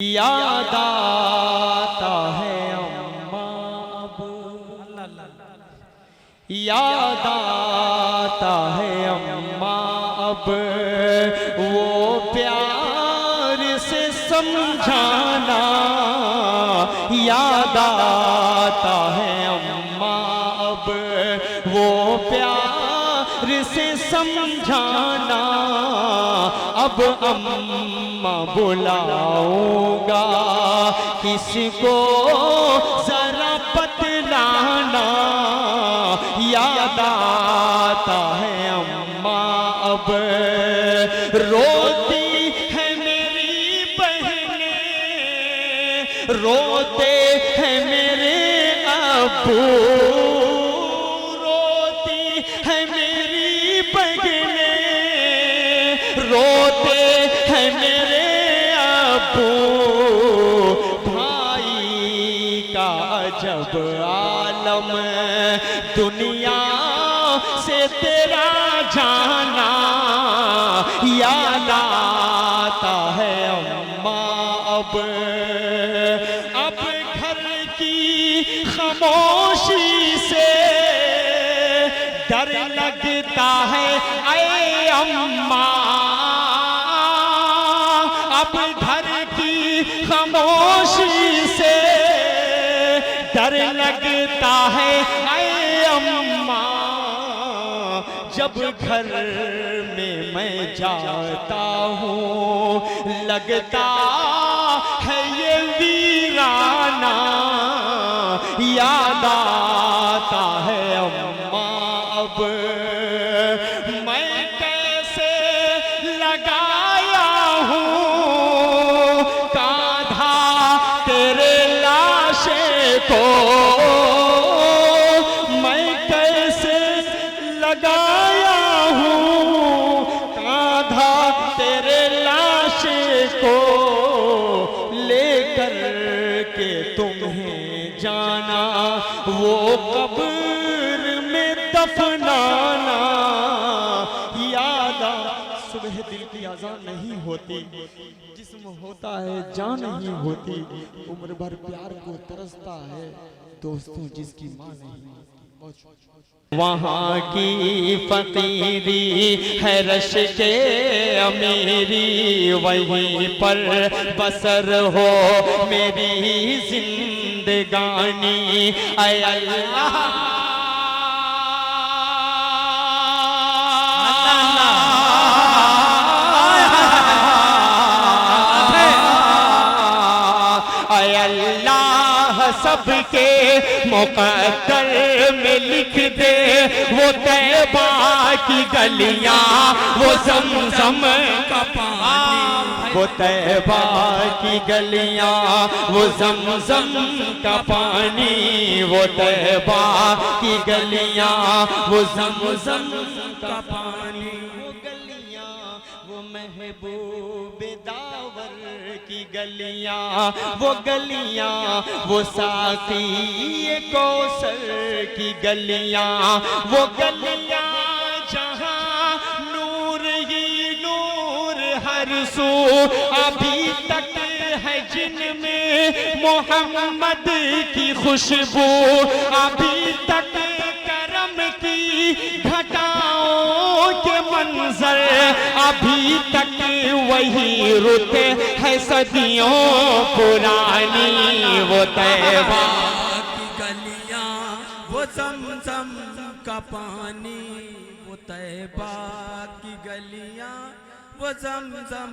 याद आता है अम्मा अब, याद आता है अम्मा अब, वो प्यार से समझाना। याद आता है अम्मा अब, वो प्यार से समझाना। अब अम्मा बुलाऊंगा किसको जरा बतलाना। याद आता है अम्मा अब, रोती है मेरी बहनें, रोते हैं मेरे अब्बू, रोती है मेरी बहनें, रोते हैं मेरे अब्बू। भाई का जब आलम दुनिया से तेरा जाना। याद आता है अम्मा अब घर की खामोशी से डर लगता है ऐ अम्मा। अब घर की खामोशी से डर लगता है ऐ अम्मा। जब घर में मैं जाता हूँ लगता है ये वीराना। याद आता है अम्मा अब, मैं कैसे लगाया हूँ कांधा तेरे लाशे को। मैं कैसे लगाया हूँ कांधा तेरे लाशे को। लेकर के तुम्हें जाना वो कब्र में दफनाना। याद सुबह दिल की आज़ान नहीं होती, जिस्म होता है जान नहीं होती। उम्र भर प्यार को तरसता है दोस्तों जिसकी माँ नहीं। वहाँ की फकीरी है रश के अमीरी, वहीं पर बसर हो मेरी जिंदगानी। ऐ अल्लाह सबके मुक़द्दर में लिख दे वो तैबा की गलियां, वो ज़मज़म का पानी, वो तैबा की गलियां, वो ज़मज़म का पानी, वो तैबा की गलियां, वो ज़मज़म का पानी। वो गलियां वो महबूब दावर की गलियां, वो गलियां वो साक़ी कौसर की गलियां, वो गलियां जहां नूर ही नूर हर सू। अभी तक है जिनमें मोहम्मद की खुशबू, अभी तक करम की घटाओं के मंजर, अभी तक वही रुते है सदियों पुरानी। वो तैबा की गलियां, वो ज़मज़म का पानी, वो तैबा की गलियां, वो ज़मज़म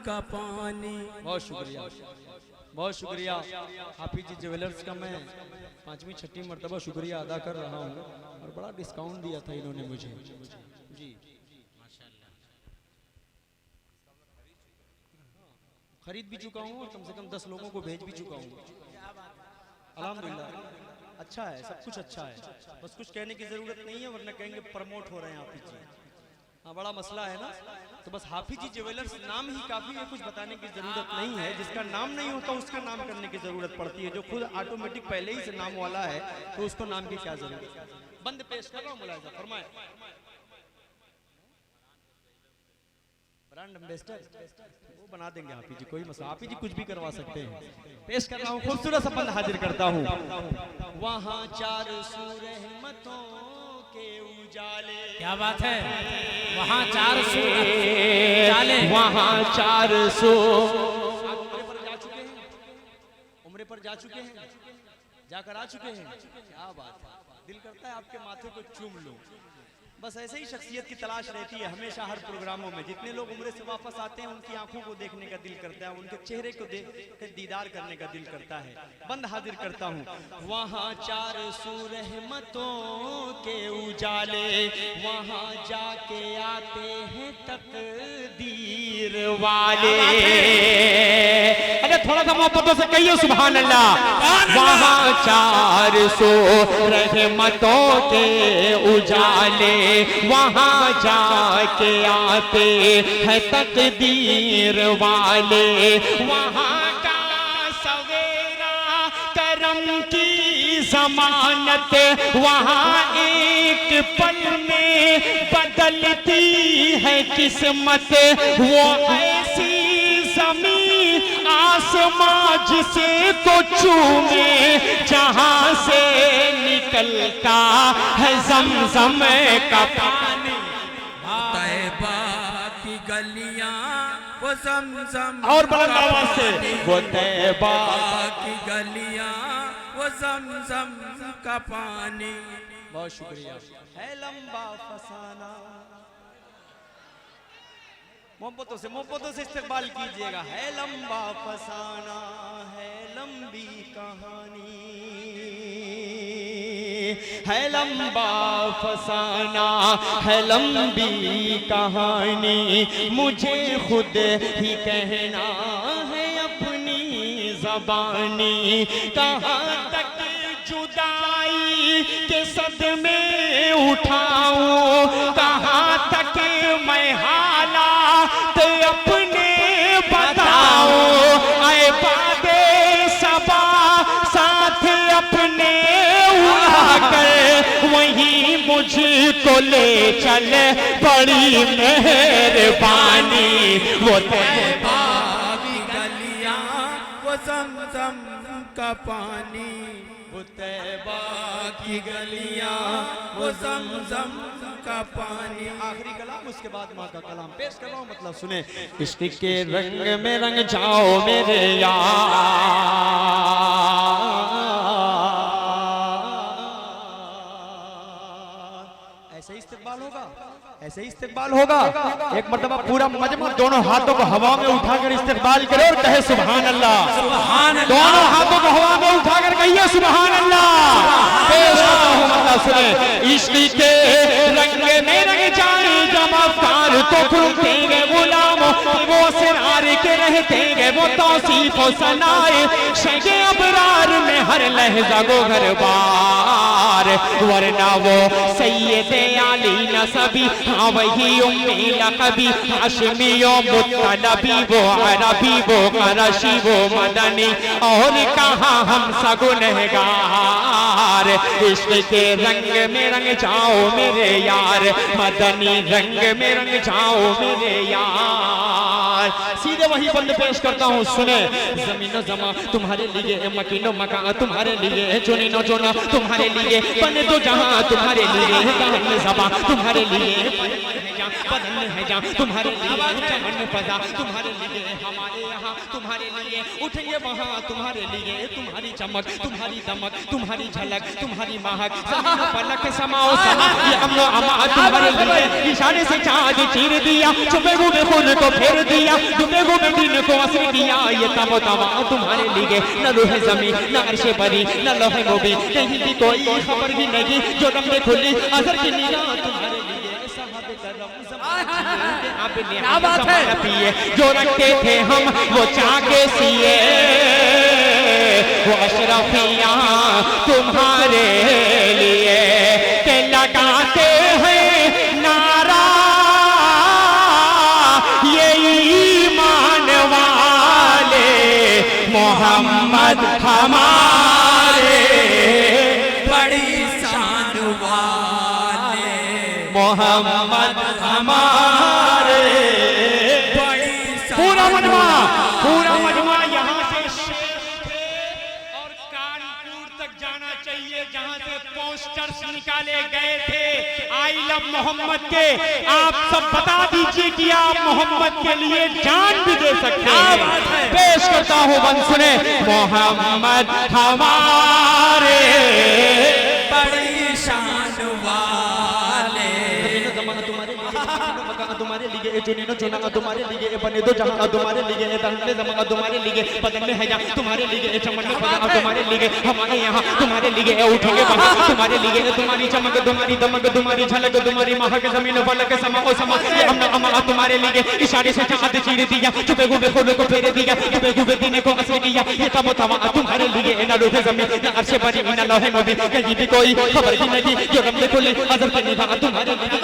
का पानी। बहुत शुक्रिया, बहुत शुक्रिया। हाफिज जी ज्वेलर्स का मैं 5वीं 6वीं मरतबा शुक्रिया अदा कर रहा हूँ, और बड़ा डिस्काउंट दिया था इन्होंने मुझे जी। खरीद भी चुका हूँ और कम से कम 10 लोगों को भेज भी चुका हूँ। अल्हम्दुलिल्लाह अच्छा है, सब कुछ अच्छा है। बस कुछ कहने की ज़रूरत नहीं है वरना कहेंगे प्रमोट हो रहे हैं हाफिज जी। हाँ बड़ा मसला है ना, तो बस हाफिज जी ज्वेलर्स नाम ही काफ़ी है, कुछ बताने की ज़रूरत नहीं है। जिसका नाम नहीं होता उसका नाम करने की ज़रूरत पड़ती है। जो खुद ऑटोमेटिक पहले ही से नाम वाला है तो उसको नाम की क्या ज़रूरत। बंद पेश कर रहा हूँ, मुलाहिज़ा फरमाए। ब्रांड एम्बेसडर वो बना देंगे आप ही जी, कोई मसला, आप ही जी कुछ भी करवा सकते हैं। पेश कर रहा हूँ, खूबसूरत सा बंद हाजिर करता हूँ। वहाँ 400 रहमतों के उजाले, क्या बात है, वहाँ 400 उजाले, वहाँ 400 उम्रे पर जा चुके हैं, उम्रे पर जा चुके हैं, जाकर आ चुके हैं, क्या बात है, दिल करता है आपके माथे को चूम लूं। बस ऐसे ही शख्सियत की तलाश रहती है हमेशा हर प्रोग्रामों में। जितने लोग उम्रे से वापस आते हैं उनकी आंखों को देखने का दिल करता है, उनके चेहरे को देख दीदार करने का दिल करता है। बंद हाजिर करता हूँ। वहाँ 400 रहमतों के उजाले, वहाँ जाके आते हैं तकदीर वाले। अरे थोड़ा सा मोहब्बतों से कहिए सुभान अल्लाह। वहाँ 400 रहमतों के उजाले, वहाँ जाके आते हैं तकदीर वाले। वहाँ का सवेरा करम की जमानत, वहाँ एक पल में बदलती है किस्मत। वो ऐसी ज़मीन आसमां जिसे तो चूमे, जहाँ से निकलता है ज़मज़म का पानी। तैबा की गलियां वो ज़मज़म, और बुलंद आवाज से, वो तैबा की गलियां वो ज़मज़म का पानी। बहुत शुक्रिया। है लंबा फसाना, मोहब्बतों से इस्तेमाल कीजिएगा। है लंबा फसाना, है लंबी कहानी, है लंबा फसाना, है लंबी कहानी। मुझे खुद ही कहना है अपनी ज़बानी। कहाँ तक जुदाई के सदमे उठाऊं, कहाँ तक मैं हालात अपने बताऊं। आए बादे सबा साथ अपने उड़ाकर, वहीं मुझको ले चल बड़ी मेहरबानी। वो तैबा की गलियां वो ज़मज़म का पानी, वो तैबा की गलियां वो ज़मज़म का पानी। आखिरी कलाम, उसके बाद माँ का कलाम पेश कर रहा हूँ, मतलब सुने। इश्क के रंग में रंग जाओ मेरे यार, ऐसे ही इस्तेमाल होगा, ऐसे ही इस्तेमाल होगा। एक मर्तबा पूरा मजमा दोनों हाथों को हवा में उठाकर इस्तेमाल करे और कहे सुभान अल्लाह। सुभान अल्लाह। दोनों हाथों को हवा में उठाकर कहिए सुभान अल्लाह। पेश करता हूँ, मतलब सुने। इश्क के रंग में रंग जाए जब अफ्तार, तो खुलतेंगे गुलामों वो सिरार के रहतेंगे वो तौसीफ और सनाए। शगे अबरार में हर लहजा गो घर बार, वरना वो सैयदे आली नसबी, हाँ वही उम्मी लक़बी, हाशमियो मुत्तलबी, वो अरबी वो क़रशी वो मदनी, और कहाँ हम सगुनहगार। इश्क के रंग में रंग जाओ मेरे यार, मदनी रंग में रंग जाओ मेरे यार। सीधे वही बंद पेश करता हूँ, सुने। ज़मीनो ज़मा तुम्हारे लिए, मकीनो मकान तुम्हारे लिए, चुनिनो चुना तुम्हारे लिए, बने तो जहाँ तुम्हारे लिए, कान ज़बा तुम्हारे लिए, बदन है जहाँ तुम्हारे लिए, चमन फजा तुम्हारे लिए, हमारे यहाँ तुम्हारे लिए, उठेंगे वहाँ तुम्हारे लिए। तुम्हारी चमक तुम्हारी दमक तुम्हारी झलक तुम्हारी महक, ज़मीन पलक समाओ समा, ये अमनो अमा तुम्हारे लिए। इशारे से चाँद चीर दिया, छुपे हुए खुद को फेर दिया, डूबे हुए दिन को असर किया। ये तमो तवा तुम्हारे लिए, न रूह ज़मीन न अर्शे बरी न लोहे मुबी, कहीं भी कोई खबर भी नहीं जो रंगे खुली असर की निगाह तुम्हारे लिए। क्या बात है, पिए जो रखते थे हम वो चाके सिए, वो अशरफिया तुम्हारे लिए के लगाते हैं नारा, ये ईमान वाले मोहम्मद हमारे बड़ी शान वाले, मोहम्मद हमारे पोस्टर्स निकाले गए थे आई लव मोहम्मद के। आप सब बता दीजिए कि आप मोहम्मद के लिए जान भी दे सकते हैं। पेश करता हूँ बंद सुने, मोहम्मद हमारे बड़ी शान वाले, तुम्हारे लिए चुनिनो चुना तुम्हारे लिए बने दो जहां तुम्हारे लिए दंडे जमा तुम्हारे लिए बदन में है जा तुम्हारे लिए चमन में पगा तुम्हारे लिए हमारे यहाँ तुम्हारे लिए उठेंगे वहां तुम्हारे लिए तुम्हारी चमक तुम्हारी दमक तुम्हारी झलक तुम्हारी महक जमीन फलक समा ओ समा हमने अमा तुम्हारे लिए इशारे से चांद चीर दिया छुपे हुए फूल को फेर दिया छुपे हुए दिन को असर किया ये तब तमा तुम्हारे लिए न रूठे जमीन न अर्श बनी न लोहे नबी कहीं भी कोई खबर ही नहीं जो रब ने खुली अजब के निभा तुम्हारे लिए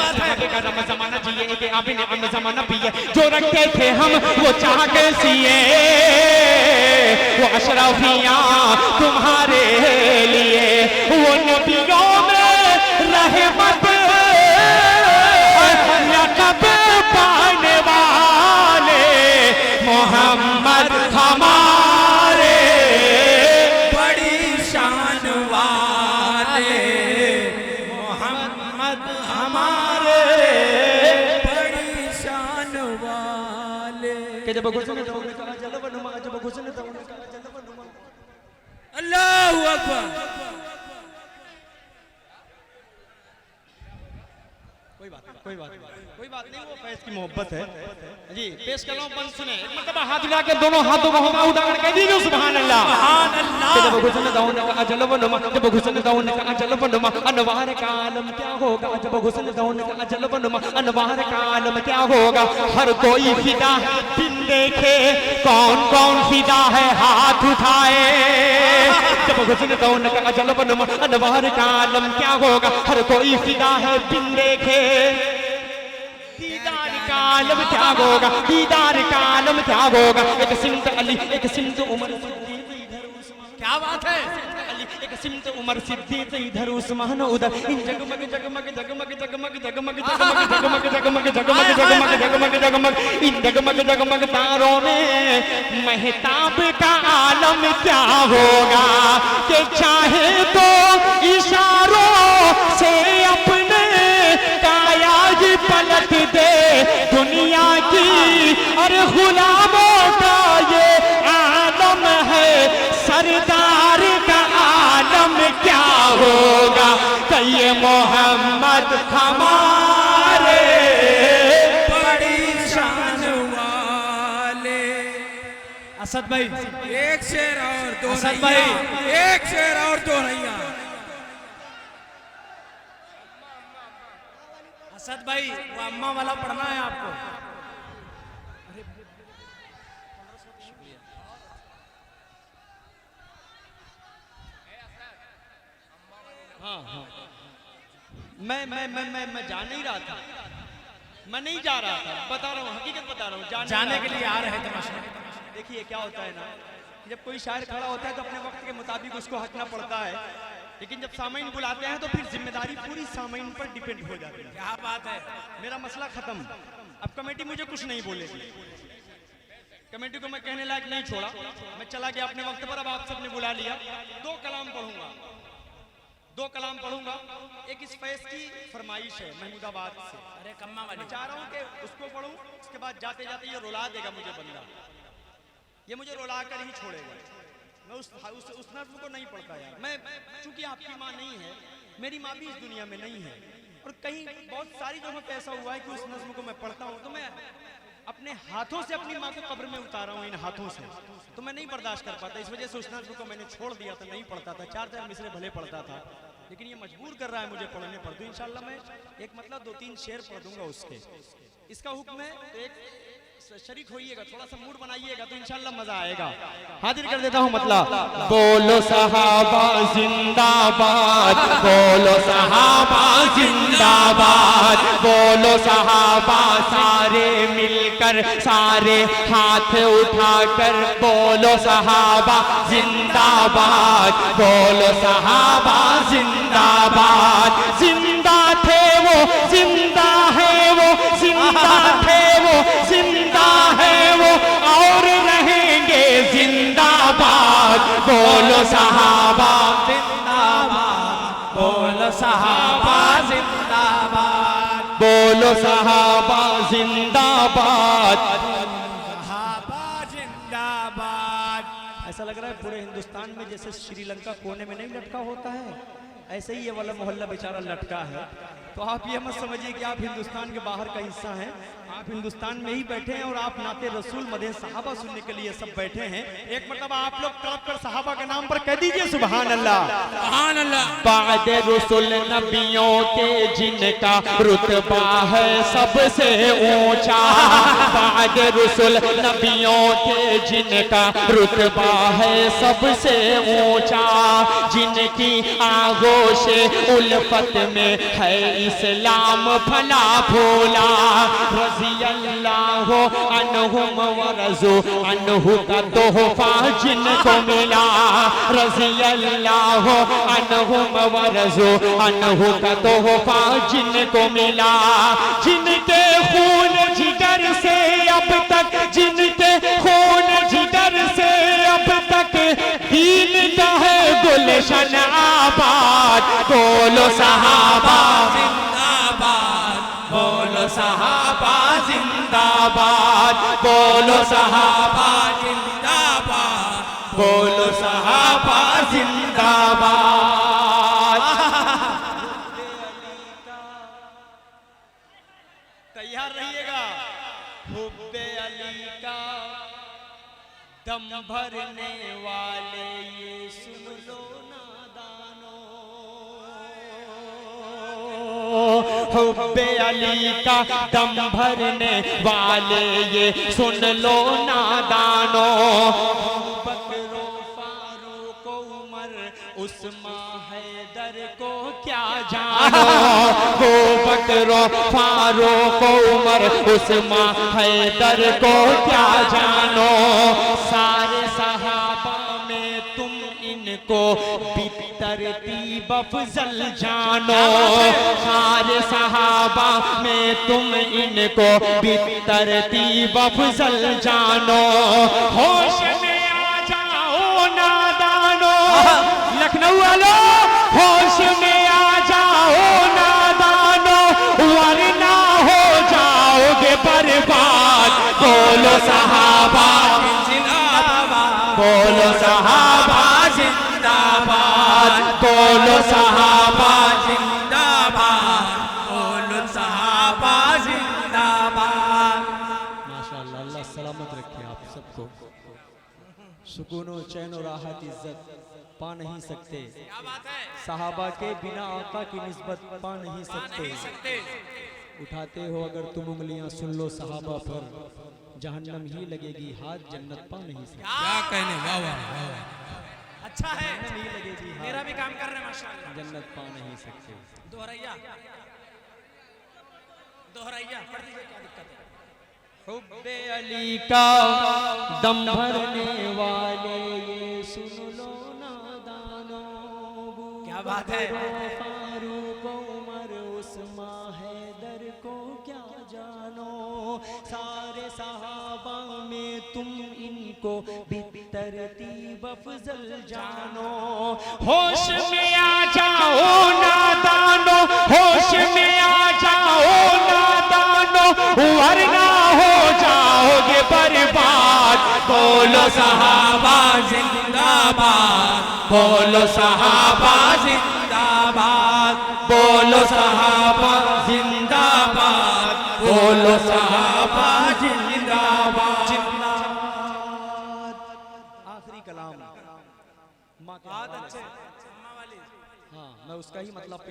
का रम जमाना जिए के आप ने अम जमाना पिए जो रखे थे हम वो चाह के सिए वो अशरफियां तुम्हारे लिए वो नबियों में रहमत लक़ब पाने वाले मोहम्मद हमारे बड़ी शान वाले, मोहम्मद हमारे बड़ी शान वाले। के जब घुसने तो उन्होंने कहा जलवनुमा, जब घुसने तो उन्होंने कहा जलवनुमा। अल्लाहु अकबर। कोई बात नहीं, वो फैज की मोहब्बत है जी। पेश कर रहा हूं, बंद सुने। मतलब हाथ उठा के दोनों हाथों को हम उठाकर कह दीजिए सुभान अल्लाह, सुभान अल्लाह। जब घुसने तो उन्होंने कहा जलवनुमा, जब घुसने तो उन्होंने कहा जलवनुमा। अनवार का आलम क्या होगा, जब घुसने तो उन्होंने कहा जलवनुमा। अनवार का आलम क्या होगा, हर कोई फिदा बिन देखे, कौन कौन फिदा है हाथ उठाए। जब घुसने तो उन्होंने कहा जलवनुमा। अनवार का आलम क्या होगा, हर कोई फिदा है बिन देखे। दीदार का आलम क्या होगा, दीदार का आलम क्या होगा। एक सिमत अली, एक सिमत उमर, क्या बात है। अली एक सिमत उमर सिद्दीक इधर उस्मान उधर। इन जगमग जगमग जगमग जगमग जगमग जगमग जगमग जगमग जगमग जगमग जगमग जगमग इन जगमग जगमग तारों में महताब का आलम क्या होगा कि चाहे तो इशारों से अपने काया ही पलट दे दुनिया की। और गुलामों का ये आलम है, सरदार का आलम क्या होगा कि ये मोहम्मद हमारे बड़ी शान वाले। असद भाई, एक शेर और दो असद नैया, भाई। एक शेर और दो नैया। असद भाई, वो अम्मा वाला पढ़ना है आपको। मैं जा नहीं रहा था, मैं नहीं जा रहा था, बता रहा हूँ, हकीकत बता रहा हूँ। जाने के लिए आ रहे थे तमाशा। देखिए क्या होता है ना, जब कोई शायर खड़ा होता है तो अपने वक्त के मुताबिक उसको हंसना पड़ता है, लेकिन जब सामीन बुलाते हैं तो फिर जिम्मेदारी पूरी सामीन पर डिपेंड हो जाती है। क्या बात है। मेरा मसला खत्म। अब कमेटी मुझे कुछ नहीं बोलेगी, कमेटी को मैं कहने लायक नहीं छोड़ा, मैं चला गया अपने वक्त पर। अब आप सबने बुला लिया, दो कलाम पढ़ूंगा, दो कलाम पढ़ूंगा। एक इस फैज की फरमाइश है महमूदाबाद से, अरे कम्मा वाली, मैं चाह रहा हूँ कि उसको पढ़ूं, उसके बाद जाते जाते ये रुला देगा मुझे बंदा, ये मुझे रुला कर ही छोड़ेगा। मैं उस नज़्म को नहीं पढ़ता यार। मैं चूंकि आपकी माँ नहीं है, मेरी माँ भी इस दुनिया में नहीं है, और कहीं बहुत सारी जगहों पे ऐसा हुआ है कि उस नज़्म को मैं पढ़ता हूँ तो मैं अपने हाथों से अपनी माँ को कब्र में उतारा हूँ, इन हाथों से, तो मैं नहीं बर्दाश्त कर पाता। इस वजह से उस नज़्म को मैंने छोड़ दिया था, नहीं पढ़ता था। 4-4 मिसरे भले पढ़ता था, लेकिन ये मजबूर कर रहा है मुझे पढ़ने पर। तो इंशाल्लाह मैं एक मतलब 2-3 शेर पढ़ दूंगा उसके। इसका हुक्म है तो एक शरीक होइएगा, थोड़ा सा मूड बनाइएगा तो इंशाल्लाह मजा आएगा। हाजिर कर देता हूँ मतलब। बोलो सहाबा जिंदाबाद, बोलो सहाबा जिंदाबाद, बोलो सहाबा सारे मिलकर, सारे हाथ उठाकर बोलो सहाबा जिंदाबाद, बोलो सहाबा जिंदाबाद। जिंदा थे वो, जिंदा है वो, जिंदा थे वो, जिंदा है वो, और रहेंगे जिंदाबाद। बोलो सहाबा जिंदाबाद, बोलो बोलो सहाबा जिंदाबाद, बोलो सहाबा जिंदाबाद। सहाबा जिंदाबाद। ऐसा लग रहा है पूरे हिंदुस्तान में जैसे श्रीलंका कोने में नहीं लटका होता है, ऐसे ही ये वाला मोहल्ला बेचारा लटका है। तो आप ये मत समझिए कि आप हिंदुस्तान के बाहर का हिस्सा हैं, आप हिंदुस्तान में ही बैठे हैं और आप नाते रसूल मदह सहाबा सुनने के लिए सब बैठे हैं। एक मतलब आप लोग तड़प कर सहाबा के नाम पर कह दीजिए सुभान अल्लाह। सुभान अल्लाह। बाद रसूल नबियों के जिनका रुतबा है सबसे ऊंचा, बाद रसूल नबियों के जिनका रुतबा है सबसे ऊंचा, जिनकी आगोश उल्फत में है इस्लाम फला फूला, रज़ी अल्लाह अन्हुम व रज़ू अन्हु का तोहफा जिनको मिला, रज़ी अल्लाह अन्हुम व रज़ू अन्हु का तोहफा जिनको मिला, जिनके खून जिगर से अब तक, जिनके खून जिगर से अब तक दीन का है गुलशन आबाद। बोलो सहाबा जिंदाबाद, बोलो सहाबा जिंदाबाद, बोलो सहाबा जिंदाबाद, बोलो सहाबा जिंदाबाद। तैयार रहिएगा। हुब्बे अली का दम भरने वाले ये सुन लो नादानो, हुब्बे अली का दम भरने वाले ये सुन लो नादानो, बकरो फारूक उमर उस्मान हैदर को क्या जानो, वो बकरो फारूक उमर उस्मान हैदर को क्या जानो, सारे सहाबा में तुम इनको बितरतीब अफजल जानो, सारे सहाबा में तुम इनको बितरतीब अफजल जानो, होश में आ जाओ नादानो, लखनऊ वालों होश में आ जाओ नादानो, वरना हो जाओगे बर्बाद। बोलो सहाबा जिंदाबाद, बोलो सहाबा जिंदाबाद, बोलो सहाबा जिंदाबाद, बोलो सहाबा जिंदाबाद। माशाअल्लाह, अल्लाह सलामत रखे आप सबको। सुकून और चैन और राहत इज्जत पा नहीं सकते, क्या बात है? सहाबा के बिना आका की निस्बत पा नहीं सकते। उठाते हो अगर तुम उंगलियां सुन लो सहाबा पर, जहन्नम ही लगेगी हाथ जन्नत पा नहीं सकते। क्या कहने, वाह वाह वाह। अच्छा है, जहन्नम ही लगेगी मेरा हाथ भी काम कर रहे हैं माशाल्लाह। जन्नत पा नहीं सकते। दोहराइया, दोहराइया, पढ़ दीजिए, क्या दिक्कत है? हुब्बे अली का दम भरने वाले ये सुन लो नादानो, क्या बात है? फारूक उमर उस्मान हैदर को क्या जानो, सारे सहाबा में तुम इनको बितरतीब अफजल जानो, होश में आ जाओ नादानो, होश में आ जाओ नादानो, वरना हो जाओगे बर्बाद। बोलो सहाबा जिंदाबाद, बोलो सहाबा जिंदाबाद, बोलो सहाबा जिंदाबाद, बोलो सहाबा जिंदाबाद। आखिरी कलाम माँ के बहुत हवाले से। अच्छे। अम्मा वाली हाँ, मैं उसका ही मतलब